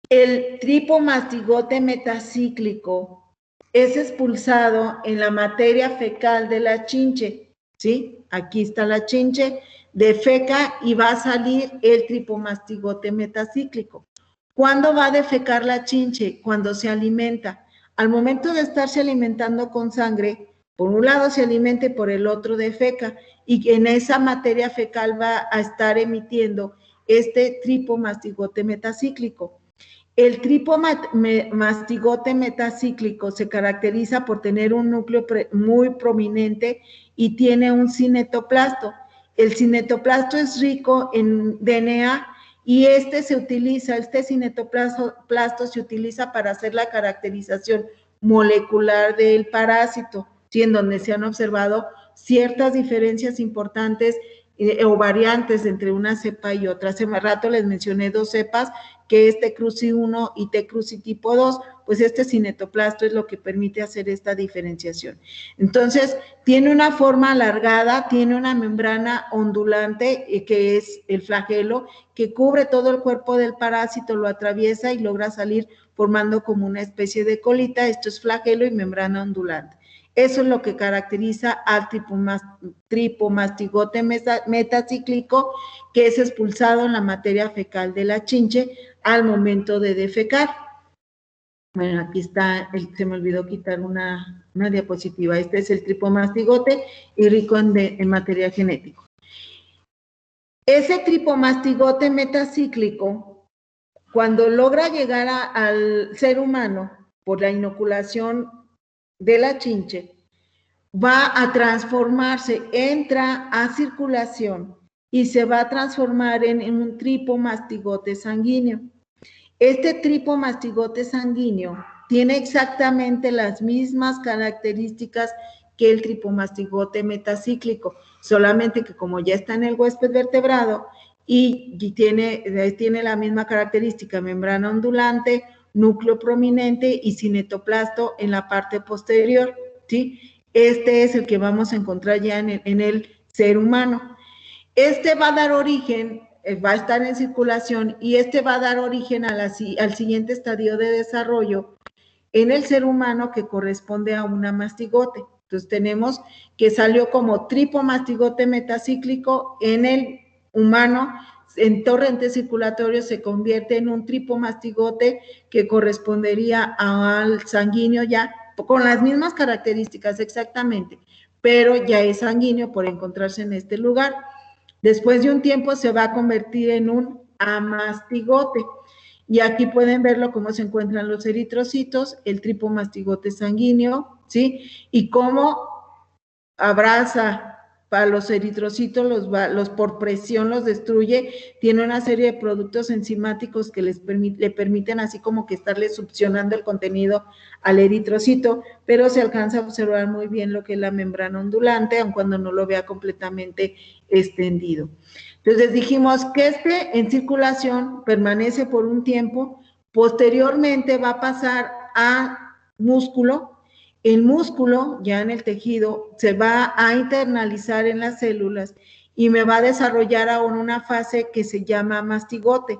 El tripomastigote metacíclico es expulsado en la materia fecal de la chinche. ¿sí? Aquí está la chinche, defeca y va a salir el tripomastigote metacíclico. ¿Cuándo va a defecar la chinche? Cuando se alimenta. Al momento de estarse alimentando con sangre, por un lado se alimenta y por el otro defeca, y en esa materia fecal va a estar emitiendo este tripomastigote metacíclico. El tripomastigote metacíclico se caracteriza por tener un núcleo muy prominente y tiene un cinetoplasto. El cinetoplasto es rico en DNA y este cinetoplasto se utiliza para hacer la caracterización molecular del parásito, ¿sí? En donde se han observado ciertas diferencias importantes o variantes entre una cepa y otra. Hace más rato les mencioné 2 cepas, que es T. cruzi 1 y T. cruzi tipo 2, pues este cinetoplasto es lo que permite hacer esta diferenciación. Entonces, tiene una forma alargada, tiene una membrana ondulante, que es el flagelo, que cubre todo el cuerpo del parásito, lo atraviesa y logra salir formando como una especie de colita. Esto es flagelo y membrana ondulante. Eso es lo que caracteriza al tripomastigote metacíclico, que es expulsado en la materia fecal de la chinche al momento de defecar. Bueno, aquí está, se me olvidó quitar una diapositiva. Este es el tripomastigote y rico en material genético. Ese tripomastigote metacíclico, cuando logra llegar al ser humano por la inoculación de la chinche, va a transformarse, entra a circulación y se va a transformar en un tripomastigote sanguíneo. Este tripomastigote sanguíneo tiene exactamente las mismas características que el tripomastigote metacíclico, solamente que como ya está en el huésped vertebrado y tiene la misma característica, membrana ondulante, núcleo prominente y cinetoplasto en la parte posterior, ¿sí? Este es el que vamos a encontrar ya en el ser humano. Este va a dar origen, va a estar en circulación y este va a dar origen al siguiente estadio de desarrollo en el ser humano, que corresponde a una mastigote. Entonces tenemos que salió como tripomastigote metacíclico en el humano, en torrente circulatorio se convierte en un tripomastigote que correspondería al sanguíneo ya, con las mismas características exactamente, pero ya es sanguíneo por encontrarse en este lugar. Después de un tiempo se va a convertir en un amastigote. Y aquí pueden verlo cómo se encuentran los eritrocitos, el tripomastigote sanguíneo, ¿sí? Y cómo abraza para los eritrocitos, los por presión los destruye, tiene una serie de productos enzimáticos que le permiten así como que estarle succionando el contenido al eritrocito, pero se alcanza a observar muy bien lo que es la membrana ondulante, aun cuando no lo vea completamente extendido. Entonces dijimos que en circulación permanece por un tiempo, posteriormente va a pasar a músculo. El músculo, ya en el tejido, se va a internalizar en las células y me va a desarrollar ahora una fase que se llama mastigote.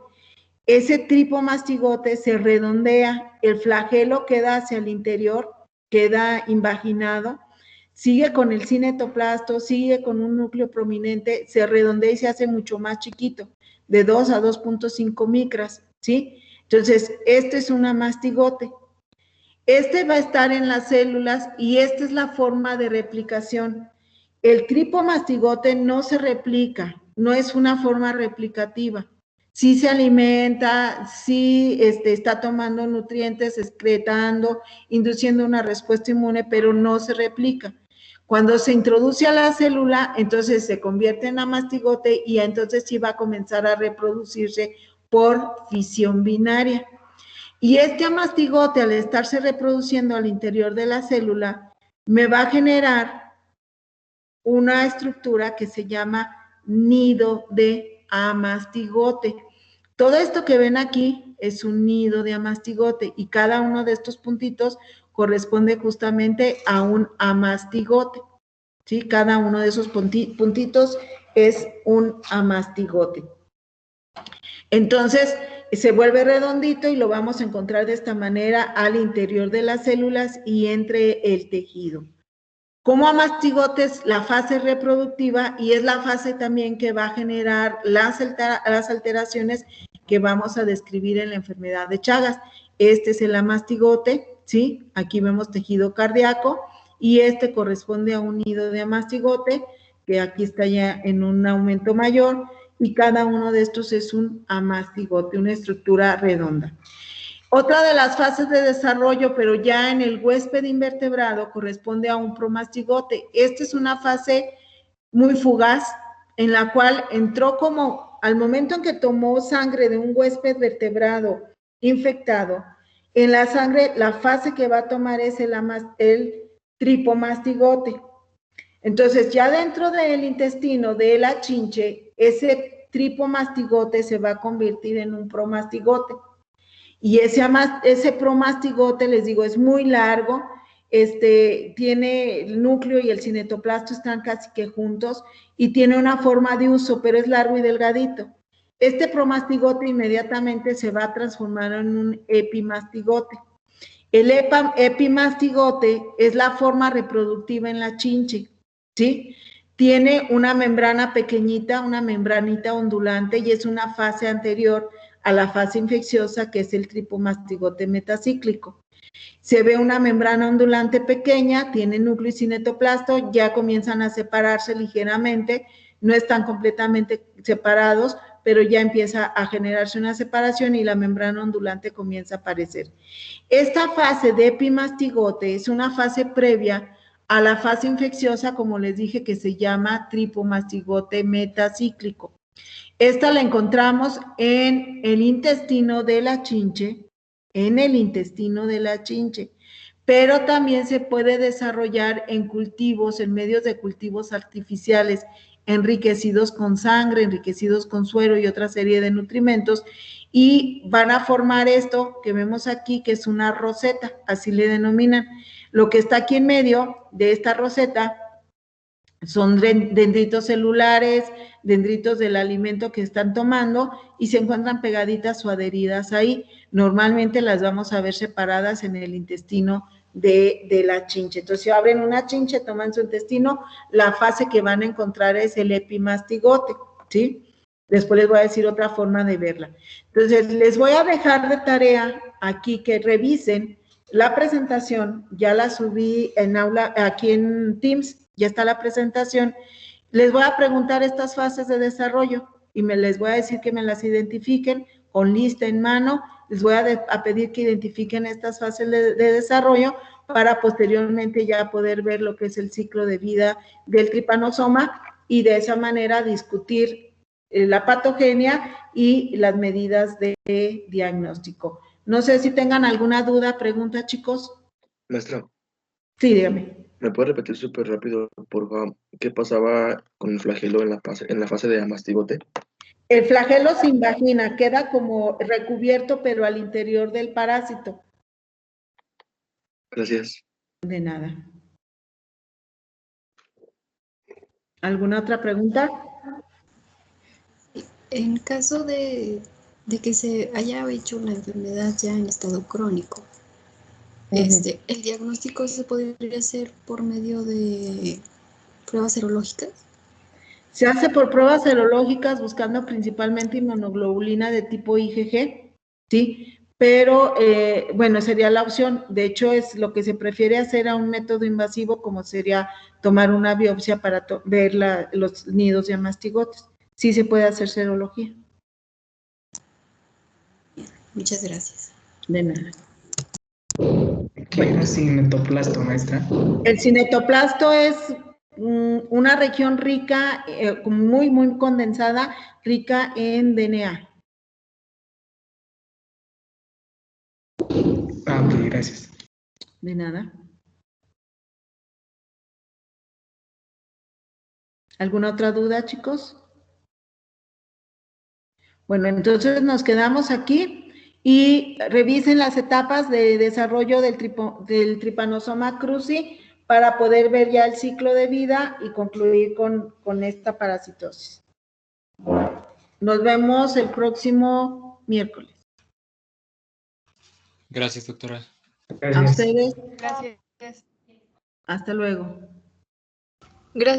Ese tripomastigote se redondea, el flagelo queda hacia el interior, queda invaginado, sigue con el cinetoplasto, sigue con un núcleo prominente, se redondea y se hace mucho más chiquito, de 2 a 2.5 micras, ¿sí? Entonces, este es una mastigote. Este va a estar en las células y esta es la forma de replicación. El tripomastigote no se replica, no es una forma replicativa. Sí se alimenta, sí está tomando nutrientes, excretando, induciendo una respuesta inmune, pero no se replica. Cuando se introduce a la célula, entonces se convierte en amastigote y entonces sí va a comenzar a reproducirse por fisión binaria. Y este amastigote, al estarse reproduciendo al interior de la célula, me va a generar una estructura que se llama nido de amastigote. Todo esto que ven aquí es un nido de amastigote y cada uno de estos puntitos corresponde justamente a un amastigote, ¿sí? Cada uno de esos puntitos es un amastigote. Entonces, se vuelve redondito y lo vamos a encontrar de esta manera al interior de las células y entre el tejido. Como amastigotes, la fase reproductiva y es la fase también que va a generar las alteraciones que vamos a describir en la enfermedad de Chagas. Este es el amastigote, ¿sí? Aquí vemos tejido cardíaco y este corresponde a un nido de amastigote, que aquí está ya en un aumento mayor, y cada uno de estos es un amastigote, una estructura redonda. Otra de las fases de desarrollo, pero ya en el huésped invertebrado, corresponde a un promastigote. Esta es una fase muy fugaz, en la cual entró como, al momento en que tomó sangre de un huésped vertebrado infectado, en la sangre la fase que va a tomar es el tripomastigote. Entonces, ya dentro del intestino de la chinche, ese tripomastigote se va a convertir en un promastigote. Y ese promastigote, les digo, es muy largo, tiene el núcleo y el cinetoplasto están casi que juntos y tiene una forma de uso, pero es largo y delgadito. Este promastigote inmediatamente se va a transformar en un epimastigote. El epimastigote es la forma reproductiva en la chinche, ¿sí? Tiene una membrana pequeñita, una membranita ondulante y es una fase anterior a la fase infecciosa, que es el tripomastigote metacíclico. Se ve una membrana ondulante pequeña, tiene núcleo y cinetoplasto, ya comienzan a separarse ligeramente, no están completamente separados, pero ya empieza a generarse una separación y la membrana ondulante comienza a aparecer. Esta fase de epimastigote es una fase previa a la fase infecciosa, como les dije, que se llama tripomastigote metacíclico. Esta la encontramos en el intestino de la chinche, pero también se puede desarrollar en cultivos, en medios de cultivos artificiales, enriquecidos con sangre, enriquecidos con suero y otra serie de nutrimentos, y van a formar esto que vemos aquí, que es una roseta, así le denominan. Lo que está aquí en medio de esta roseta son dendritos celulares, dendritos del alimento que están tomando y se encuentran pegaditas o adheridas ahí. Normalmente las vamos a ver separadas en el intestino de la chinche. Entonces, si abren una chinche, toman su intestino, la fase que van a encontrar es el epimastigote, ¿sí? Después les voy a decir otra forma de verla. Entonces, les voy a dejar de tarea aquí que revisen la presentación, ya la subí en aula, aquí en Teams, ya está la presentación. Les voy a preguntar estas fases de desarrollo y les voy a decir que me las identifiquen con lista en mano. Les voy a pedir que identifiquen estas fases de desarrollo para posteriormente ya poder ver lo que es el ciclo de vida del tripanosoma y de esa manera discutir la patogenia y las medidas de diagnóstico. No sé si tengan alguna duda, pregunta, chicos. Maestra, Sí, dígame. ¿me puede repetir súper rápido, por favor, qué pasaba con el flagelo en la fase de amastigote? El flagelo se invagina, queda como recubierto, pero al interior del parásito. Gracias. De nada. ¿Alguna otra pregunta? En caso de que se haya hecho la enfermedad ya en estado crónico, ¿el diagnóstico se podría hacer por medio de pruebas serológicas? Se hace por pruebas serológicas buscando principalmente inmunoglobulina de tipo IgG, ¿sí? Pero, bueno, sería la opción. De hecho, es lo que se prefiere hacer a un método invasivo, como sería tomar una biopsia para ver los nidos de mastigotes. Sí se puede hacer serología. Muchas gracias. De nada. ¿Qué era cinetoplasto, maestra? El cinetoplasto es una región rica, muy, muy condensada, rica en DNA. Ah, ok, gracias. De nada. ¿Alguna otra duda, chicos? Bueno, entonces nos quedamos aquí y revisen las etapas de desarrollo del Trypanosoma cruzi para poder ver ya el ciclo de vida y concluir con esta parasitosis. Nos vemos el próximo miércoles. Gracias, doctora. A Gracias. ustedes, Gracias. hasta luego. Gracias.